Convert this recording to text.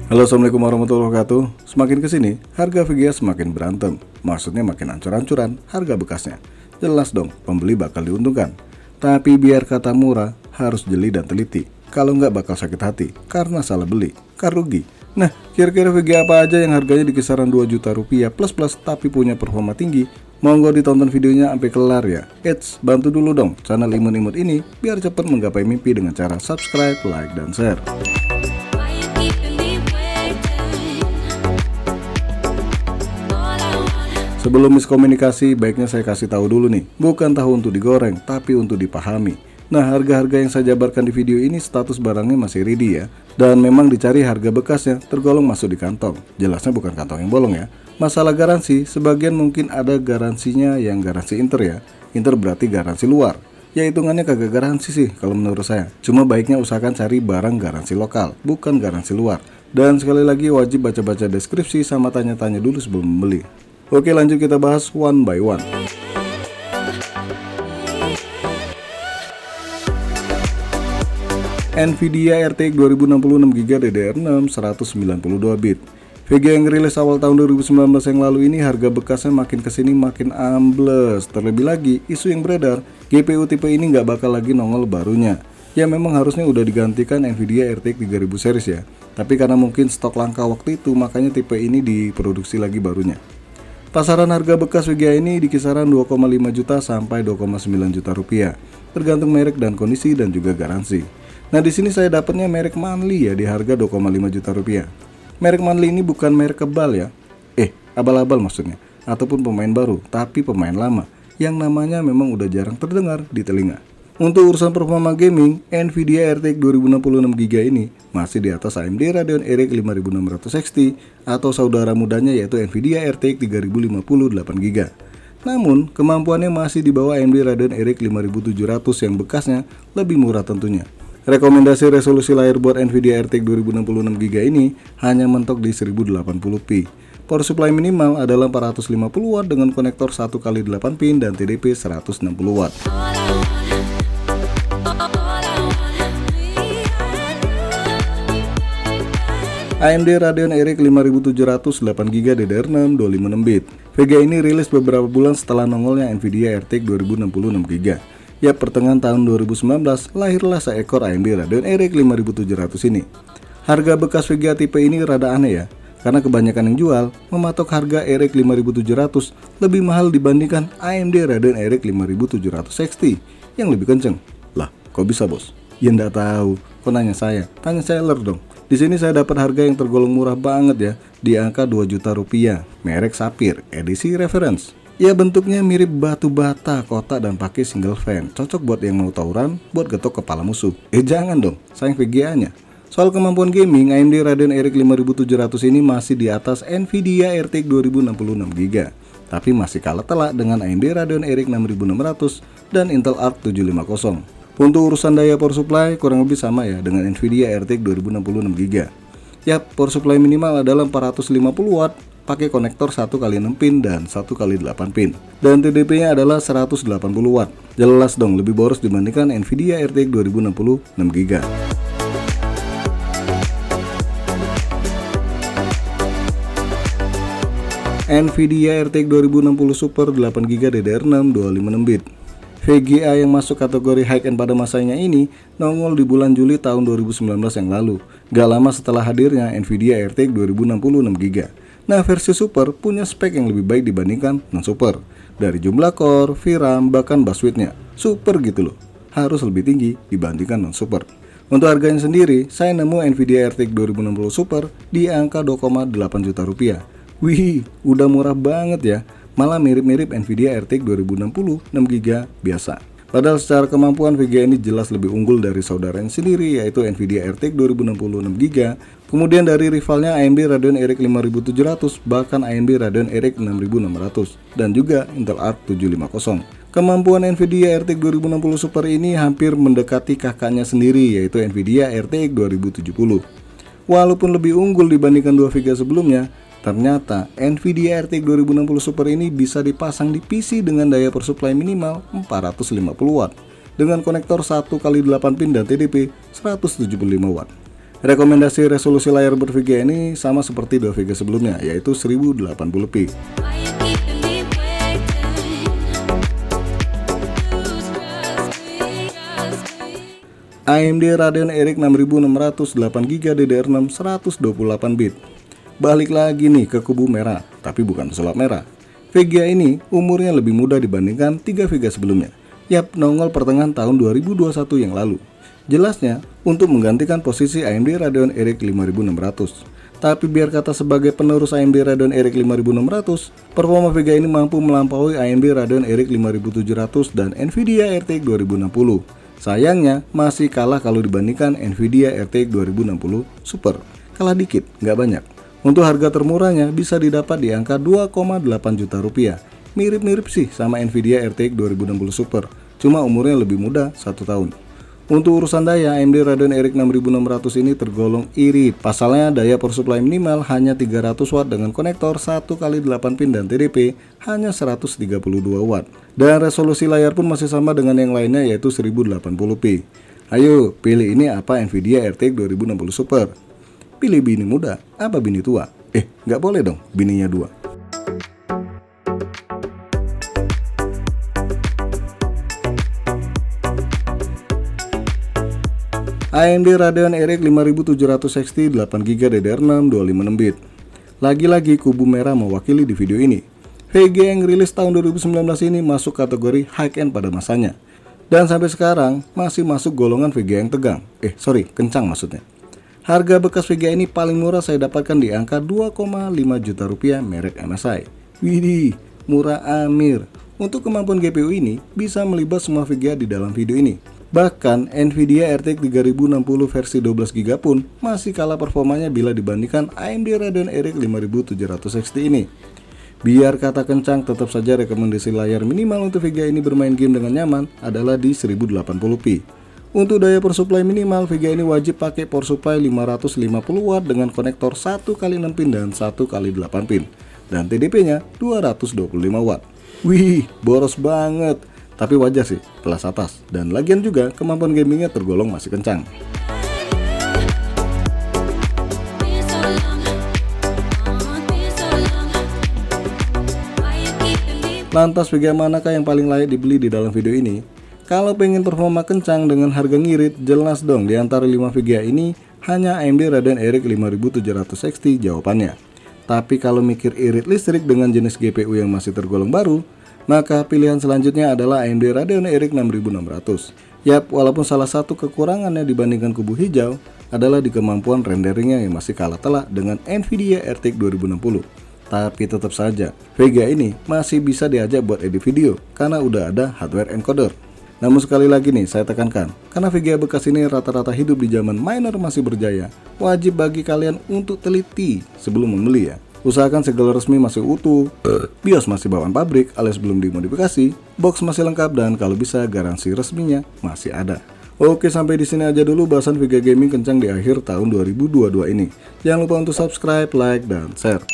Halo, assalamualaikum warahmatullahi wabarakatuh. Semakin kesini, harga VGA semakin berantem. Maksudnya makin ancur-ancuran harga bekasnya. Jelas dong, pembeli bakal diuntungkan. Tapi biar kata murah, harus jeli dan teliti. Kalau nggak bakal sakit hati, karena salah beli, kan rugi. Nah, kira-kira VGA apa aja yang harganya di kisaran 2 juta rupiah plus-plus tapi punya performa tinggi? Monggo ditonton videonya sampai kelar ya. Eits, bantu dulu dong channel Imut-Imut ini biar cepat menggapai mimpi dengan cara subscribe, like, dan share. Sebelum miskomunikasi, baiknya saya kasih tahu dulu nih, bukan tahu untuk digoreng, tapi untuk dipahami. Nah, harga-harga yang saya jabarkan di video ini status barangnya masih ready ya, dan memang dicari harga bekasnya tergolong masuk di kantong. Jelasnya bukan kantong yang bolong ya. Masalah garansi, sebagian mungkin ada garansinya yang garansi inter ya. Inter berarti garansi luar. Ya hitungannya kagak garansi sih kalau menurut saya. Cuma baiknya usahakan cari barang garansi lokal, bukan garansi luar. Dan sekali lagi wajib baca-baca deskripsi sama tanya-tanya dulu sebelum membeli. Oke, lanjut kita bahas one by one. Nvidia RTX 2066GB DDR6 192 bit. VGA yang rilis awal tahun 2019 yang lalu ini harga bekasnya makin kesini makin ambles. Terlebih lagi, isu yang beredar, GPU tipe ini nggak bakal lagi nongol barunya. Ya memang harusnya udah digantikan Nvidia RTX 3000 series ya. Tapi karena mungkin stok langka waktu itu, makanya tipe ini diproduksi lagi barunya. Pasaran harga bekas VGA ini di kisaran 2,5 juta sampai 2,9 juta rupiah, tergantung merek dan kondisi dan juga garansi. Nah, di sini saya dapatnya merek Manly ya di harga 2,5 juta rupiah. Merek Manly ini bukan merek kebal ya. Abal-abal maksudnya, ataupun pemain baru, tapi pemain lama yang namanya memang udah jarang terdengar di telinga. Untuk urusan performa gaming, Nvidia RTX 2066GB ini masih di atas AMD Radeon RX 5600 XT atau saudara mudanya yaitu Nvidia RTX 3058GB. Namun, kemampuannya masih di bawah AMD Radeon RX 5700 yang bekasnya lebih murah tentunya. Rekomendasi resolusi layar buat Nvidia RTX 2066GB ini hanya mentok di 1080p. Power supply minimal adalah 450 watt dengan konektor 1x8 pin dan TDP 160 watt. AMD Radeon RX 5700 8GB DDR6 256 bit. VGA ini rilis beberapa bulan setelah nongolnya Nvidia RTX 2066GB. Ya, pertengahan tahun 2019 lahirlah seekor AMD Radeon RX 5700 ini. Harga bekas VGA tipe ini rada aneh ya, karena kebanyakan yang jual mematok harga RX 5700 lebih mahal dibandingkan AMD Radeon RX 5700 XT yang lebih kenceng. Lah, kok bisa bos? Ya ndak tahu. Kok nanya saya? Tanya seller dong. Di sini saya dapat harga yang tergolong murah banget ya, di angka 2 juta rupiah, merek Sapphire, edisi reference. Ya bentuknya mirip batu bata, kotak dan pakai single fan. Cocok buat yang mau tawuran, buat getok kepala musuh. Jangan dong, sayang VGA-nya. Soal kemampuan gaming, AMD Radeon RX 5700 ini masih di atas Nvidia RTX 2066GB. Tapi masih kalah telak dengan AMD Radeon RX 6600 dan Intel Arc 750. Untuk urusan daya power supply kurang lebih sama ya dengan Nvidia RTX 2066GB. Yap, power supply minimal adalah 450 watt, pakai konektor 1x6 pin dan 1x8 pin. Dan TDP-nya adalah 180 watt. Jelas dong lebih boros dibandingkan Nvidia RTX 2066GB. Nvidia RTX 2060 Super 8GB DDR6 256 bit. VGA yang masuk kategori high-end pada masanya ini nongol di bulan Juli tahun 2019 yang lalu, gak lama setelah hadirnya Nvidia RTX 2066GB. Nah, versi Super punya spek yang lebih baik dibandingkan non-Super. Dari jumlah core, VRAM, bahkan buswidth-nya. Super gitu loh, harus lebih tinggi dibandingkan non-Super. Untuk harganya sendiri, saya nemu Nvidia RTX 2060 Super di angka 2,8 juta rupiah. Wih, udah murah banget ya. Malah mirip-mirip Nvidia RTX 2060 6GB biasa. Padahal secara kemampuan VGA ini jelas lebih unggul dari saudaranya sendiri yaitu Nvidia RTX 2060 6GB, kemudian dari rivalnya AMD Radeon RX 5700, bahkan AMD Radeon RX 6600 dan juga Intel Arc 750. Kemampuan Nvidia RTX 2060 Super ini hampir mendekati kakaknya sendiri yaitu Nvidia RTX 2070. Walaupun lebih unggul dibandingkan dua VGA sebelumnya, ternyata Nvidia RTX 2060 Super ini bisa dipasang di PC dengan daya power supply minimal 450 watt dengan konektor 1x8 pin dan TDP 175 watt. Rekomendasi resolusi layar buat VGA ini sama seperti dua VGA sebelumnya, yaitu 1080p. AMD Radeon RX 6600 8GB DDR6 128 bit. Balik lagi nih ke kubu merah, tapi bukan pesulap merah. VGA ini umurnya lebih muda dibandingkan 3 VGA sebelumnya. Yap, nongol pertengahan tahun 2021 yang lalu. Jelasnya, untuk menggantikan posisi AMD Radeon RX 5600. Tapi biar kata sebagai penerus AMD Radeon RX 5600, performa VGA ini mampu melampaui AMD Radeon RX 5700 dan Nvidia RTX 2060. Sayangnya, masih kalah kalau dibandingkan Nvidia RTX 2060 Super. Kalah dikit, nggak banyak. Untuk harga termurahnya bisa didapat di angka 2,8 juta rupiah. Mirip-mirip sih sama Nvidia RTX 2060 Super, cuma umurnya lebih muda 1 tahun. Untuk urusan daya, AMD Radeon RX 6600 ini tergolong irit. Pasalnya daya power supply minimal hanya 300 watt dengan konektor 1x8 pin dan TDP hanya 132 watt. Dan resolusi layar pun masih sama dengan yang lainnya, yaitu 1080p. Ayo, pilih ini apa Nvidia RTX 2060 Super? Pilih bini muda apa bini tua? Nggak boleh dong, bininya 2. AMD Radeon RX 5700 XT 8GB DDR6 256 bit. Lagi-lagi kubu merah mewakili di video ini. VGA yang rilis tahun 2019 ini masuk kategori high-end pada masanya. Dan sampai sekarang masih masuk golongan VGA yang tegang. Kencang maksudnya. Harga bekas VGA ini paling murah saya dapatkan di angka 2,5 juta rupiah merek MSI. Widih, murah amir. Untuk kemampuan GPU ini bisa melibat semua VGA di dalam video ini. Bahkan Nvidia RTX 3060 versi 12GB pun masih kalah performanya bila dibandingkan AMD Radeon RX 5700 XT ini. Biar kata kencang, tetap saja rekomendasi layar minimal untuk VGA ini bermain game dengan nyaman adalah di 1080p. Untuk daya power supply minimal, VGA ini wajib pakai power supply 550 watt dengan konektor 1x6 pin dan 1x8 pin. Dan TDP-nya 225 watt. Wih, boros banget. Tapi wajar sih, kelas atas. Dan lagian juga kemampuan gamingnya tergolong masih kencang. Lantas VGA manakah yang paling layak dibeli di dalam video ini? Kalau pengen performa kencang dengan harga ngirit, jelas dong di antara 5 VGA ini hanya AMD Radeon RX 5700 XT jawabannya. Tapi kalau mikir irit listrik dengan jenis GPU yang masih tergolong baru, maka pilihan selanjutnya adalah AMD Radeon RX 6600. Yap, walaupun salah satu kekurangannya dibandingkan kubu hijau adalah di kemampuan renderingnya yang masih kalah telak dengan Nvidia RTX 2060. Tapi tetap saja, VGA ini masih bisa diajak buat edit video karena udah ada hardware encoder. Namun sekali lagi nih saya tekankan, karena VGA bekas ini rata-rata hidup di zaman miner masih berjaya, wajib bagi kalian untuk teliti sebelum membeli ya. Usahakan segala resmi masih utuh, BIOS masih bawaan pabrik alias belum dimodifikasi, box masih lengkap dan kalau bisa garansi resminya masih ada. Oke, sampai di sini aja dulu bahasan VGA gaming kencang di akhir tahun 2022 ini. Jangan lupa untuk subscribe, like, dan share.